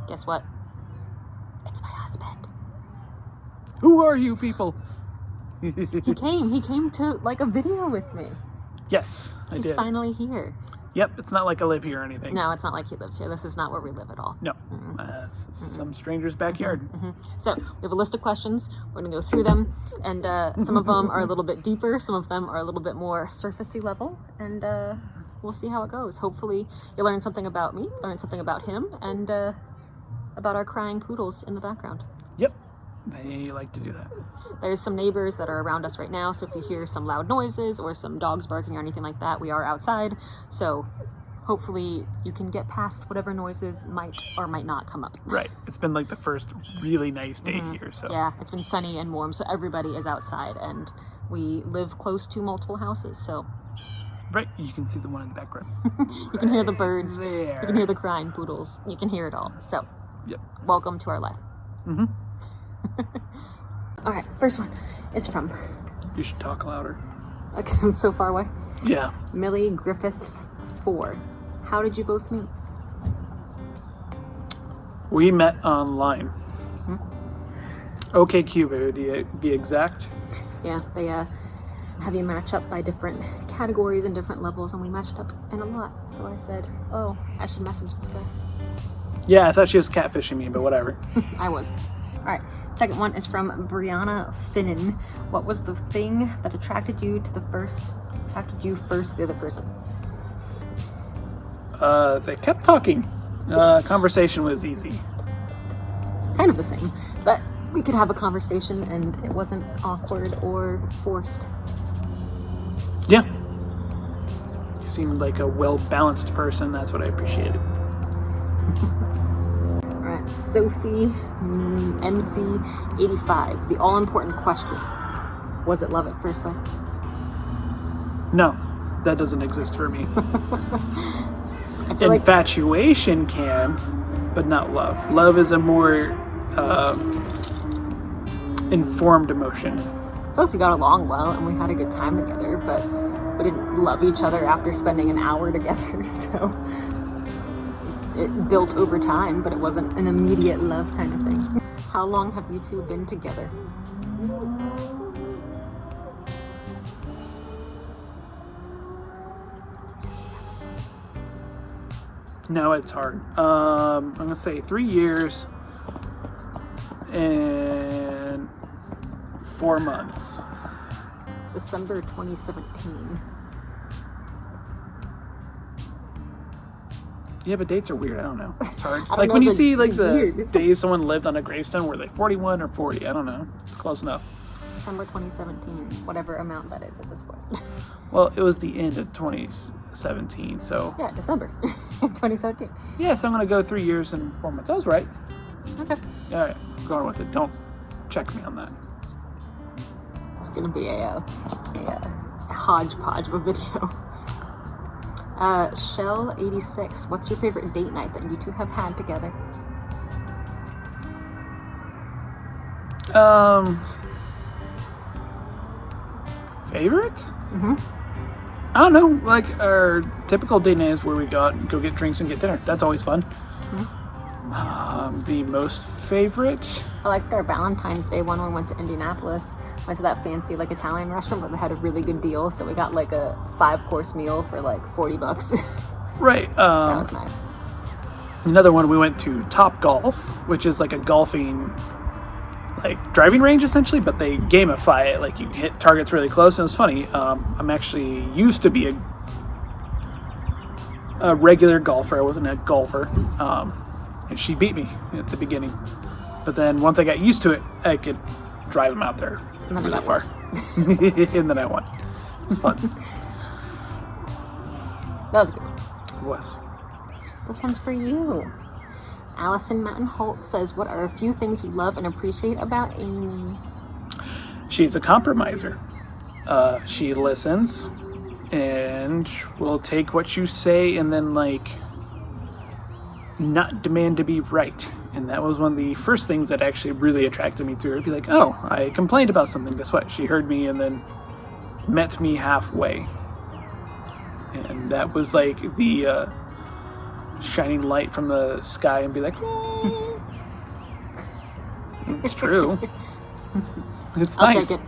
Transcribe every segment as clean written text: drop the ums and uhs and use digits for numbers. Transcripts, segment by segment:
Guess what? It's my husband. Who are you people? He came to like a video with me. Yes, I did. He's finally here. Yep, it's not like I live here or anything. No, it's not like he lives here. This is not where we live at all. No, some stranger's backyard. So we have a list of questions. We're going to go through them, and some of them are a little bit deeper. Some of them are a little bit more surfacey level, and we'll see how it goes. Hopefully you'll learn something about me, learn something about him, and about our crying poodles in the background. Yep, they like to do that. There's some neighbors that are around us right now, so if you hear some loud noises or some dogs barking or anything like that, we are outside, so hopefully you can get past whatever noises might or might not come up. Right. It's been like the first really nice day here, so. Yeah, it's been sunny and warm, so everybody is outside, and we live close to multiple houses, so. Right, you can see the one in the background. You can hear the birds, there. you can hear the crying poodles, you can hear it all, so. Yep. Welcome to our life. All right, first one is from. You should talk louder. Okay, I'm so far away. Yeah. Millie Griffiths 4. How did you both meet? We met online. OkCupid, to be exact. Yeah, they have you match up by different categories and different levels, and we matched up in a lot. So I said, oh, I should message this guy. Yeah, I thought she was catfishing me, but whatever. I was. All right. Second one is from Brianna Finnan. What was the thing that attracted you first to the other person? They kept talking. Conversation was easy. Kind of the same, but we could have a conversation and it wasn't awkward or forced. Yeah. You seemed like a well-balanced person. That's what I appreciated. Alright, Sophie MC85. The all-important question. Was it love at first sight? No, that doesn't exist for me. I feel Infatuation can, but not love. Love is a more informed emotion. I feel like we got along well and we had a good time together, but we didn't love each other after spending an hour together, so it built over time, but it wasn't an immediate love kind of thing. How long have you two been together? No, it's hard. I'm gonna say 3 years and 4 months. December 2017. Yeah, but dates are weird. I don't know. It's hard. I don't Like know when you the see like the years. days someone lived on a gravestone, were they 41 or 40? I don't know. It's close enough. December 2017, whatever amount that is at this point. Well, it was the end of 2017, so. Yeah, December 2017. Yeah, so I'm gonna go 3 years and 4 months. I was right. Okay. All right, I'm going with it. Don't check me on that. It's gonna be a hodgepodge of a video. Shell86, what's your favorite date night that you two have had together? Favorite? I don't know, like our typical date night is where we go get drinks and get dinner. That's always fun. The most favorite? I liked our Valentine's Day one when we went to Indianapolis. Went to that fancy like Italian restaurant, but they had a really good deal, so we got like a 5-course meal for like $40. Right. That was nice. Another one, we went to Top Golf, which is like a golfing like driving range essentially, but they gamify it. Like you hit targets really close, and it's funny. I'm actually used to be a regular golfer. I wasn't a golfer, and she beat me at the beginning. But then once I got used to it, I could drive them out there And then really it got far. worse. And then I won. It was fun. That was good. It was. This one's for you. Allison Matten Holt says, what are a few things you love and appreciate about Amy? She's a compromiser. She listens and will take what you say and then like not demand to be right. And that was one of the first things that actually really attracted me to her. Be like, oh, I complained about something. Guess what? She heard me and then met me halfway. And that was like the shining light from the sky and be like, "Oh." It's true. It's I'll nice. take it.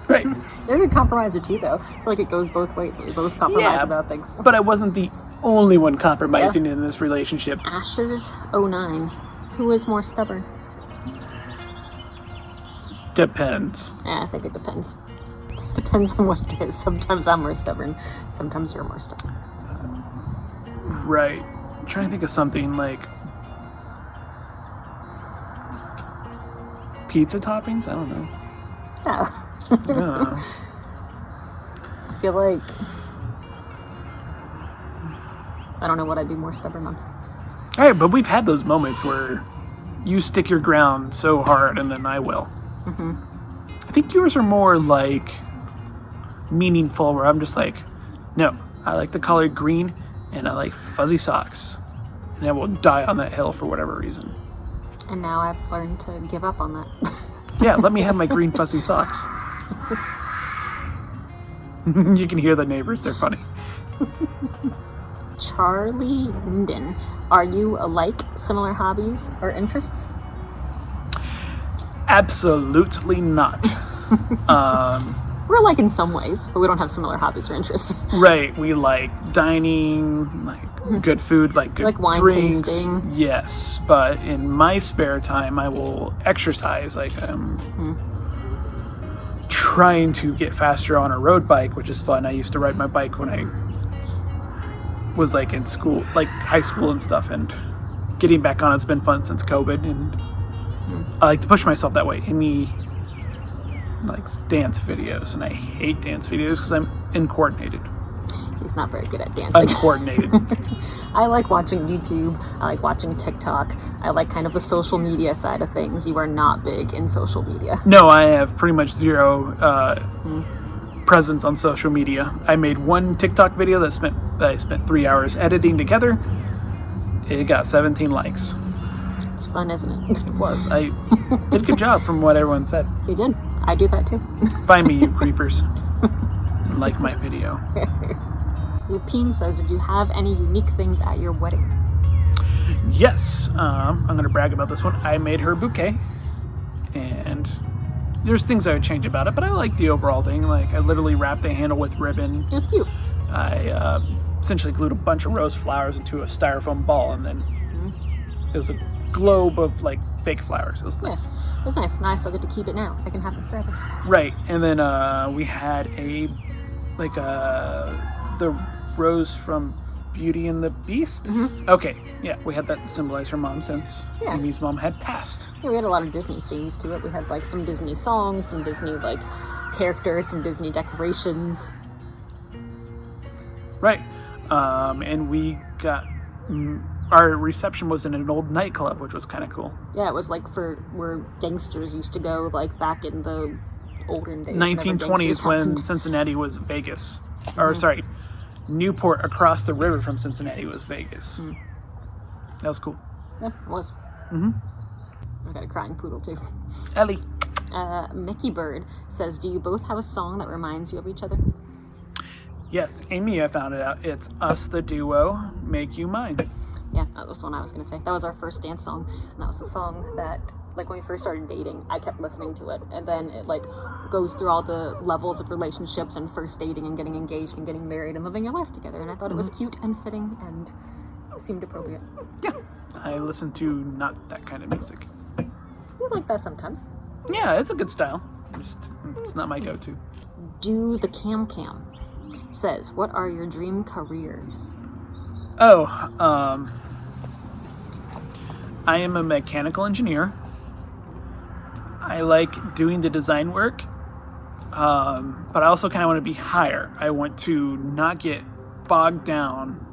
Right. They're a good compromiser too, though. I feel like it goes both ways. We both compromise about things. But I wasn't the only one compromising in this relationship. Ashers09. Who is more stubborn? Depends. Yeah, I think it depends. Depends on what it is. Sometimes I'm more stubborn. Sometimes you're more stubborn. Right. I'm trying to think of something like pizza toppings? I don't know. Yeah. I don't know. I feel like I don't know what I'd be more stubborn on. All right, but we've had those moments where you stick your ground so hard and then I will. Mm-hmm. I think yours are more like meaningful, where I'm just like, no, I like the color green and I like fuzzy socks. And I will die on that hill for whatever reason. And now I've learned to give up on that. Yeah, let me have my green fuzzy socks. You can hear the neighbors, they're funny. Charlie Linden. Are you alike, similar hobbies or interests? Absolutely not. We're alike in some ways, but we don't have similar hobbies or interests. Right, we like dining, like good food, like good Like wine drinks. tasting. Yes, but in my spare time, I will exercise. Like I'm trying to get faster on a road bike, which is fun. I used to ride my bike when I was like in school, like high school and stuff, and getting back on it's been fun since COVID. And I like to push myself that way. Amy likes dance videos, and I hate dance videos because I'm uncoordinated. He's not very good at dancing. Uncoordinated. I like watching YouTube. I like watching TikTok. I like kind of the social media side of things. You are not big in social media. No, I have pretty much zero presence on social media. I made one TikTok video that I spent 3 hours editing together. It got 17 likes. It's fun, isn't it? It was. I did a good job from what everyone said. You did. I do that too. Find me, you creepers. Like my video. Lupine says, did you have any unique things at your wedding? Yes. I'm going to brag about this one. I made her a bouquet. And there's things I would change about it, but I like the overall thing. Like, I literally wrapped the handle with ribbon. It's cute. I essentially glued a bunch of rose flowers into a styrofoam ball, and then it was a globe of like fake flowers. It was nice. Yeah, it was nice. And I still get to keep it now. I can have it forever. Right, and then we had the rose from Beauty and the Beast. Mm-hmm. Okay, yeah, we had that to symbolize her mom since Amy's mom had passed. Yeah, we had a lot of Disney themes to it. We had like some Disney songs, some Disney like characters, some Disney decorations. Right, and we got our reception was in an old nightclub, which was kind of cool. Yeah, it was like for where gangsters used to go, like back in the olden days. 1920s when Cincinnati was Vegas. Or sorry, Newport across the river from Cincinnati was Vegas. That was cool. Yeah, it was. I got a crying poodle too. Ellie. Mickey Bird says, do you both have a song that reminds you of each other? Yes, Amy, I found it out. It's Us the Duo, Make You Mine. Yeah, that was one I was going to say. That was our first dance song. And that was the song that, like, when we first started dating, I kept listening to it. And then it, like, goes through all the levels of relationships and first dating and getting engaged and getting married and living your life together. And I thought it was cute and fitting and seemed appropriate. Yeah, I listen to not that kind of music. You like that sometimes. Yeah, it's a good style. It's not my go-to. Do the Cam says, what are your dream careers? Oh, I am a mechanical engineer. I like doing the design work, but I also kind of want to be higher. I want to not get bogged down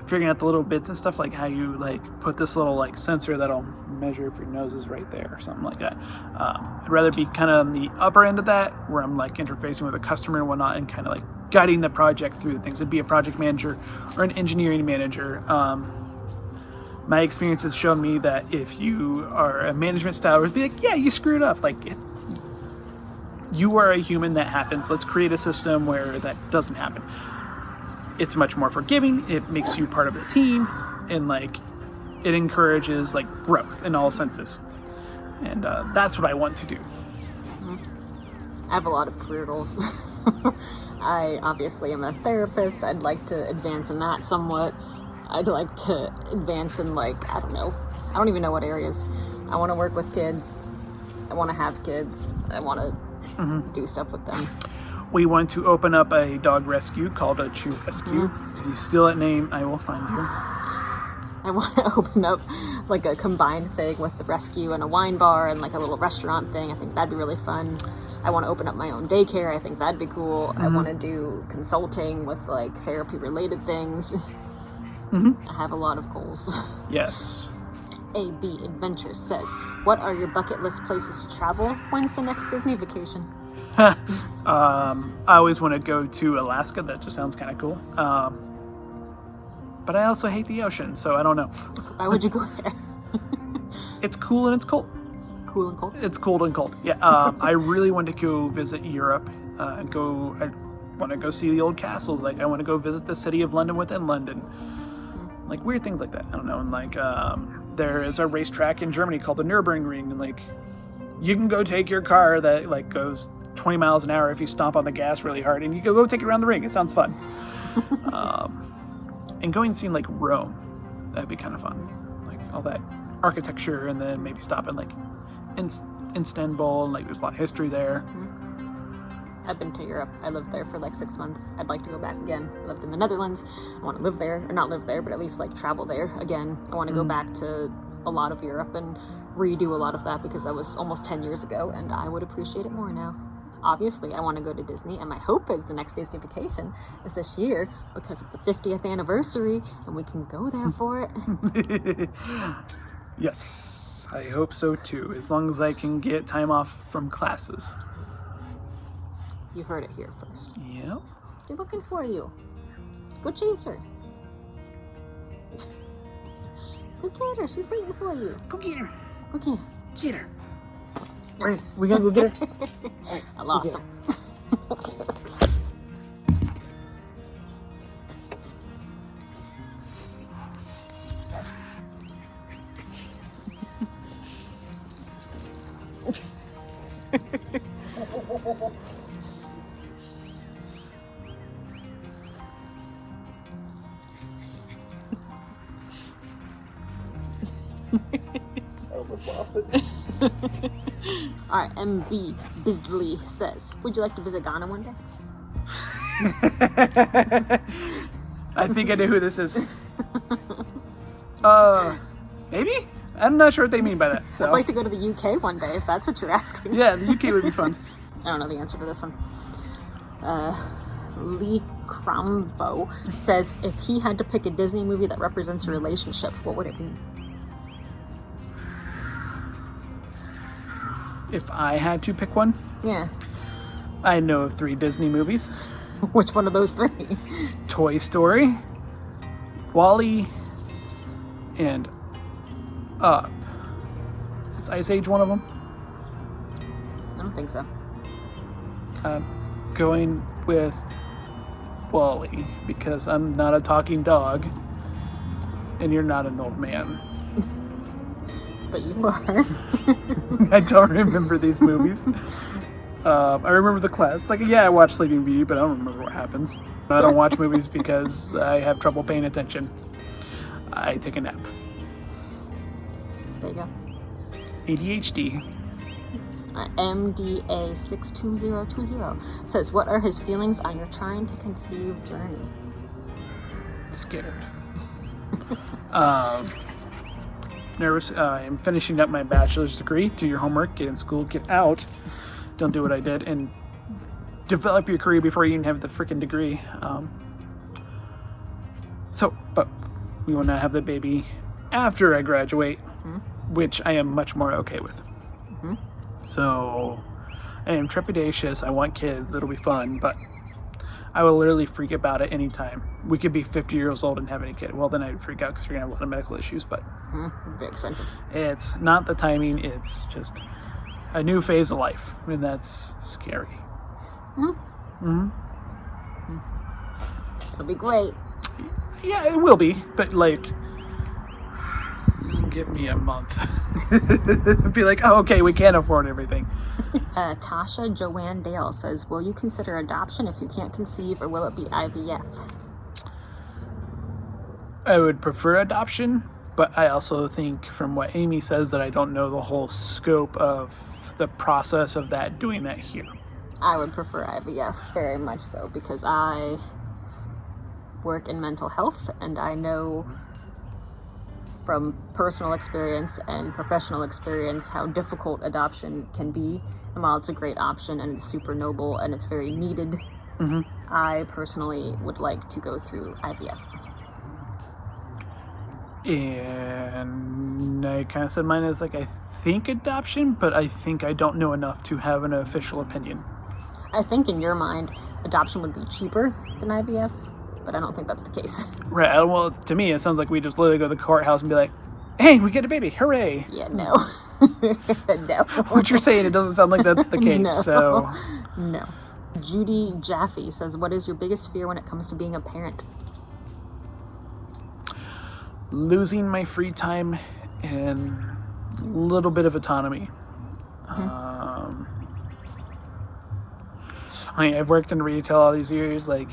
figuring out the little bits and stuff, like how you like put this little like sensor that'll measure if your nose is right there or something like that. I'd rather be kind of on the upper end of that, where I'm like interfacing with a customer and whatnot and kind of like guiding the project through things. It'd be a project manager or an engineering manager. My experience has shown me that if you are a management style, it'd be like, yeah, you screwed up. Like, you are a human, that happens. Let's create a system where that doesn't happen. It's much more forgiving. It makes you part of the team. and like it encourages like growth in all senses, and that's what I want to do. I have a lot of career goals. I obviously am a therapist. I'd like to advance in that somewhat. I'd like to advance in, like, I don't even know what areas. I want to work with kids. I want to have kids. I want to do stuff with them. We want to open up a dog rescue called a Chew Rescue. If you steal that name, I will find you. I want to open up like a combined thing with the rescue and a wine bar and like a little restaurant thing. I think that'd be really fun. I want to open up my own daycare. I think that'd be cool. I want to do consulting with like therapy related things. I have a lot of goals. Yes. AB Adventure says, what are your bucket list places to travel? When's the next Disney vacation? I always want to go to Alaska. That just sounds kind of cool. But I also hate the ocean, so I don't know. Why would you go there? It's cool and it's cold. Cool and cold? It's cold and cold. Yeah. I really want to go visit Europe. I want to go see the old castles. Like I want to go visit the city of London within London. Like weird things like that. I don't know. And like there is a racetrack in Germany called the Nürburgring, and like you can go take your car that like goes 20 miles an hour if you stomp on the gas really hard, and you can go take it around the ring. It sounds fun. And going and seeing like Rome, that'd be kind of fun. Like all that architecture, and then maybe stop in like Istanbul, and like there's a lot of history there. I've been to Europe. I lived there for like 6 months. I'd like to go back again. I lived in the Netherlands. I want to live there, or not live there, but at least like travel there again. I want to go back to a lot of Europe and redo a lot of that because that was almost 10 years ago, and I would appreciate it more now. Obviously, I want to go to Disney, and my hope is the next Disney vacation is this year because it's the 50th anniversary, and we can go there for it. Yes, I hope so too, as long as I can get time off from classes. You heard it here first. Yep. She's looking for you. Go chase her. Go get her. She's waiting for you. Go get her. Go get her. Get her. Right, we gonna go get her? Right, I lost him. I almost lost it. Alright, MB Bisley says, would you like to visit Ghana one day? I think I know who this is. Maybe? I'm not sure what they mean by that. So. I'd like to go to the UK one day, if that's what you're asking. Yeah, the UK would be fun. I don't know the answer to this one. Lee Crambo says, if he had to pick a Disney movie that represents a relationship, what would it be? If I had to pick one? Yeah. I know of 3 Disney movies. Which one of those 3? Toy Story, WALL-E, and Up. Is Ice Age one of them? I don't think so. Going with WALL-E because I'm not a talking dog and you're not an old man. But you are. I don't remember these movies. I remember the class. Like, yeah, I watched Sleeping Beauty, but I don't remember what happens. I don't watch movies because I have trouble paying attention. I take a nap. There you go. ADHD. MDA62020 says, what are his feelings on your trying to conceive journey? Scared. Nervous. I'm finishing up my bachelor's degree. Do your homework, get in school, get out. Don't do what I did, and develop your career before you even have the freaking degree. But we want to have the baby after I graduate, which I am much more okay with. So I am trepidatious. I want kids. That'll be fun, but I will literally freak about it anytime. We could be 50 years old and have any kid. Well, then I'd freak out because you're going to have a lot of medical issues, but very expensive. It's not the timing. It's just a new phase of life, and that's scary. It'll be great. Yeah, it will be, but like Give me a month. Be like, oh, okay, we can't afford everything. Tasha Joanne Dale says, will you consider adoption if you can't conceive, or will it be IVF? I would prefer adoption, but I also think from what Amy says that I don't know the whole scope of the process of doing that here. I would prefer IVF, very much so, because I work in mental health, and I know from personal experience and professional experience how difficult adoption can be. And while it's a great option and it's super noble and it's very needed, I personally would like to go through IVF. And I kind of said mine is like, I think adoption, but I think I don't know enough to have an official opinion. I think in your mind, adoption would be cheaper than IVF, but I don't think that's the case. Right. Well, to me, it sounds like we just literally go to the courthouse and be like, hey, we get a baby. Hooray. Yeah, no. No. What you're saying, it doesn't sound like that's the case. No. So. No. Judy Jaffe says, what is your biggest fear when it comes to being a parent? Losing my free time and a little bit of autonomy. It's funny, I've worked in retail all these years, like,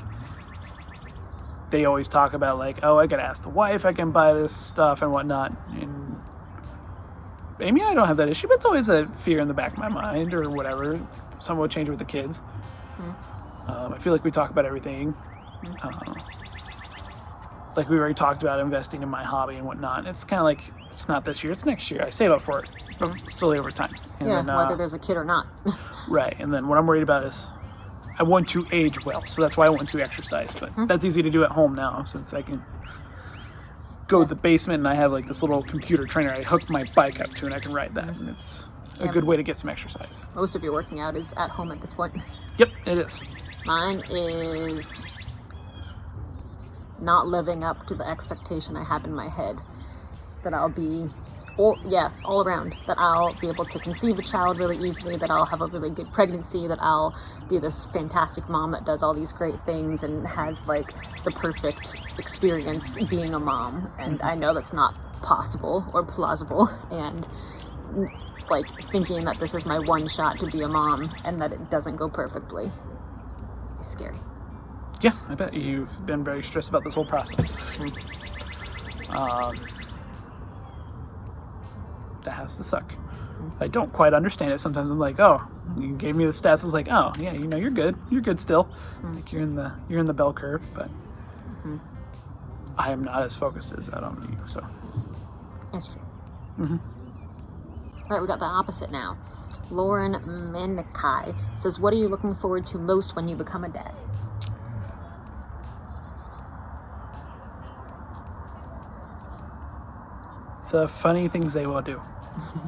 they always talk about, like, oh, I gotta ask the wife I can buy this stuff and whatnot, and maybe I don't have that issue, but it's always a fear in the back of my mind, or whatever. Some will change with the kids. I feel like we talk about everything. Like we already talked about investing in my hobby and whatnot. It's kind of like, it's not this year, it's next year. I save up for it slowly over time. And Yeah, then, whether there's a kid or not. right, and then what I'm worried about is I want to age well, so that's why I want to exercise. But that's easy to do at home now, since I can go to the basement and I have like this little computer trainer I hook my bike up to and I can ride that, and it's a good way to get some exercise. Most of your working out is at home at this point. Yep, it is. Mine is not living up to the expectation I have in my head that I'll be, all around, that I'll be able to conceive a child really easily, that I'll have a really good pregnancy, that I'll be this fantastic mom that does all these great things and has like the perfect experience being a mom. And I know that's not possible or plausible, and like thinking that this is my one shot to be a mom and that it doesn't go perfectly is scary. Yeah, I bet you've been very stressed about this whole process. That has to suck. I don't quite understand it. Sometimes I'm like, oh, you gave me the stats. I was like, oh, yeah, you're good. You're good still. Like you're in the bell curve, but I am not as focused as that on you. So That's true. All right, we got the opposite now. Lauren Manikai says, what are you looking forward to most when you become a dad? The funny things they will do.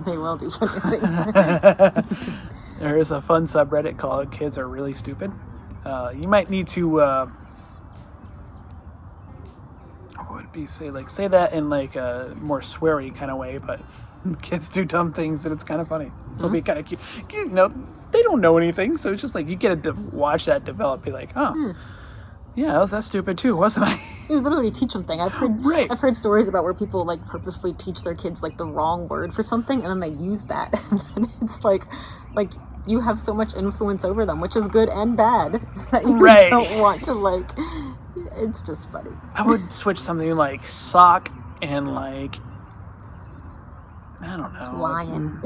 They will do funny things. There is a fun subreddit called Kids Are Really Stupid. You might need to what would it be, say that in like a more sweary kind of way, but kids do dumb things and it's kind of funny. It'll be kind of cute. You know, they don't know anything, so it's just like you get to watch that develop, be like, oh, yeah, I was that stupid too, wasn't I? You literally teach them things. I've heard stories about where people like purposely teach their kids like the wrong word for something, and then they use that, and then it's like you have so much influence over them, which is good and bad, that you don't want to like. It's just funny. I would switch something like sock and like, I don't know, lion.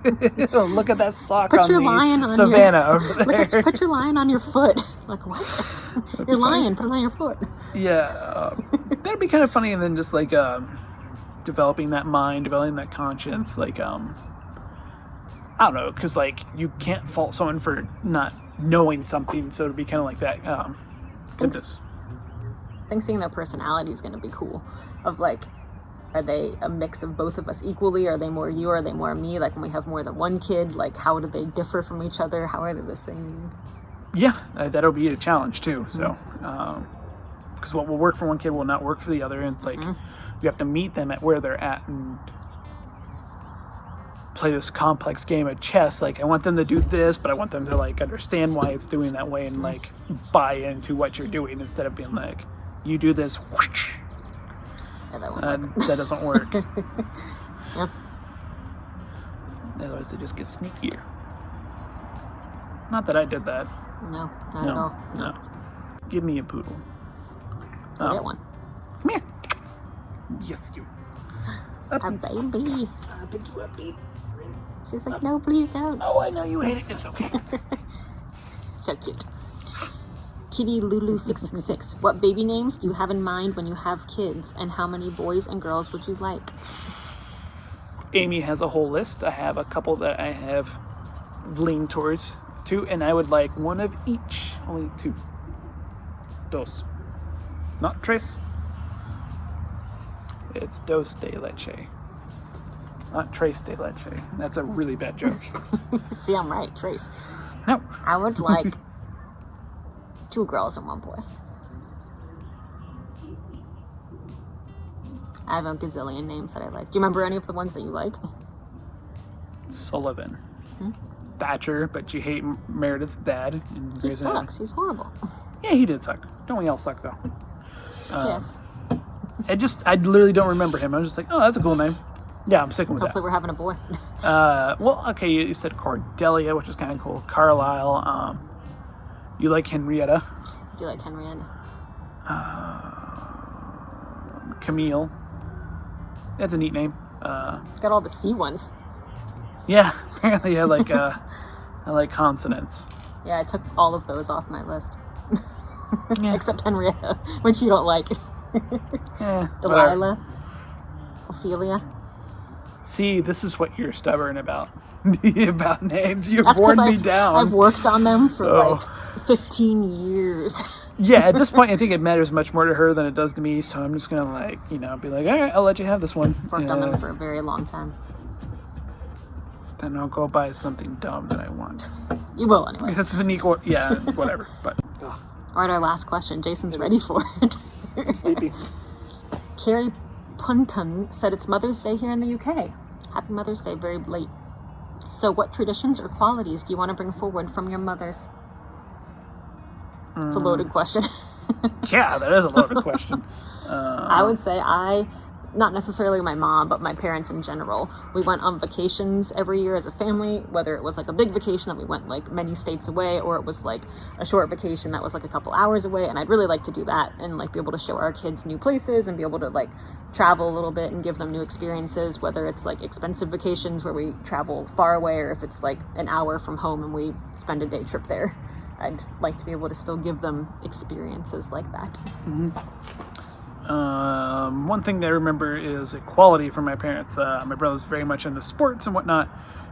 Look at that sock put on your the lion on savannah over there. Put your lion on your foot. Like, what? Your lion, put it on your foot. Yeah, that'd be kind of funny. And then just like developing that mind, developing that conscience, like I don't know, because like you can't fault someone for not knowing something, so it'd be kind of like that. Goodness. I think seeing their personality is going to be cool. Of like, are they a mix of both of us equally? Are they more you? Are they more me? Like when we have more than one kid, like how do they differ from each other? How are they the same? Yeah, that'll be a challenge too. So, because what will work for one kid will not work for the other, and it's like you have to meet them at where they're at and play this complex game of chess. Like I want them to do this, but I want them to like understand why it's doing that way and like buy into what you're doing instead of being like, you do this. Whoosh. Yeah, that won't work. That doesn't work. Yeah. Otherwise, they just get sneakier. Not that I did that. No, not at all. No. Give me a poodle. Go get one. Come here. Yes, you. A baby. I'll pick you up, babe. She's like, no, please don't. Oh, I know you hate it. It's okay. So cute. Kitty Lulu 666. What baby names do you have in mind when you have kids, and how many boys and girls would you like? Amy has a whole list. I have a couple that I have leaned towards two, and I would like one of each. Only two. Dos. Not tres. It's dos de leche. Not tres de leche. That's a really bad joke. See, I'm right, Trace. No. I would like 2 girls and 1 boy. I have a gazillion names that I like. Do you remember any of the ones that you like? Sullivan. Thatcher, but you hate Meredith's dad. He sucks. He's horrible. Yeah, he did suck. Don't we all suck, though? Yes. I literally don't remember him. I was just like, oh, that's a cool name. Yeah, I'm sticking with Hopefully we're having a boy. Well, okay, you said Cordelia, which is kind of cool. Carlisle. You like Henrietta. I do like Henrietta. Camille. That's a neat name. Got all the C ones. Yeah, apparently I like consonants. Yeah, I took all of those off my list. Yeah. Except Henrietta, which you don't like. Yeah, Delilah. Ophelia. See, this is what you're stubborn about. About names. You've That's worn 'cause me down. I've worked on them for like 15 years. Yeah, at this point, I think it matters much more to her than it does to me, so I'm just gonna be like, all right, I'll let you have this one. Worked on them for a very long time. Then I'll go buy something dumb that I want. You will anyway. Because this is an equal, yeah, whatever. But All right, our last question. Jason's ready for it. I'm sleepy. Carrie Punton said it's Mother's Day here in the UK. Happy Mother's Day, very late. So what traditions or qualities do you want to bring forward from your mothers? It's a loaded question. Yeah, that is a loaded question. I would say not necessarily my mom, but my parents in general. We went on vacations every year as a family, whether it was like a big vacation that we went like many states away, or it was like a short vacation that was like a couple hours away. And I'd really like to do that and like be able to show our kids new places and be able to like travel a little bit and give them new experiences, whether it's like expensive vacations where we travel far away, or if it's like an hour from home and we spend a day trip there. I'd like to be able to still give them experiences like that. Mm-hmm. One thing that I remember is equality from my parents. My brother's very much into sports and whatnot.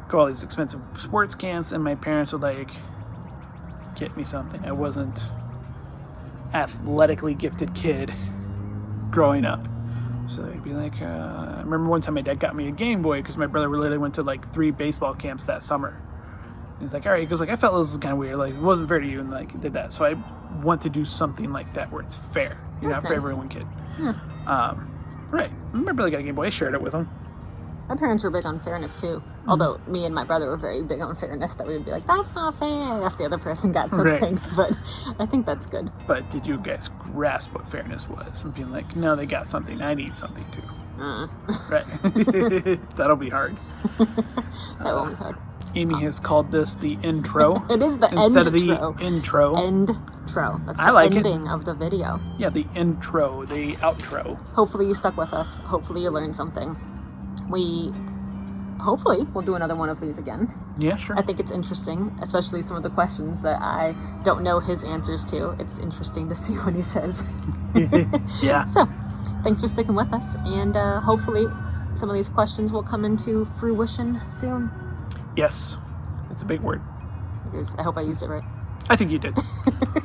Go all these expensive sports camps, and my parents would like get me something. I wasn't athletically gifted kid growing up, so they'd be like, I remember one time my dad got me a Game Boy because my brother literally went to like 3 baseball camps that summer. He's like, all right, he goes like, I felt this was kind of weird, like it wasn't fair to you, and like did that. So I want to do something like that where it's fair, not for everyone kid. Yeah. Right. My brother got a Game Boy. I shared it with him. My parents were big on fairness too. Although me and my brother were very big on fairness, that we would be like, that's not fair if the other person got something. Right. But I think that's good. But did you guys grasp what fairness was? And being like, no, they got something. I need something too. Right. That'll be hard. That won't be hard. Amy has called this the intro. It is the instead of end-tro. the intro. End-tro. That's the I like ending of the video. Yeah, the intro, the outro. Hopefully you stuck with us. Hopefully you learned something. Hopefully we'll do another one of these again. Yeah, sure. I think it's interesting, especially some of the questions that I don't know his answers to. It's interesting to see what he says. Yeah. So, thanks for sticking with us, and hopefully some of these questions will come into fruition soon. Yes. It's a big word. I hope I used it right. I think you did.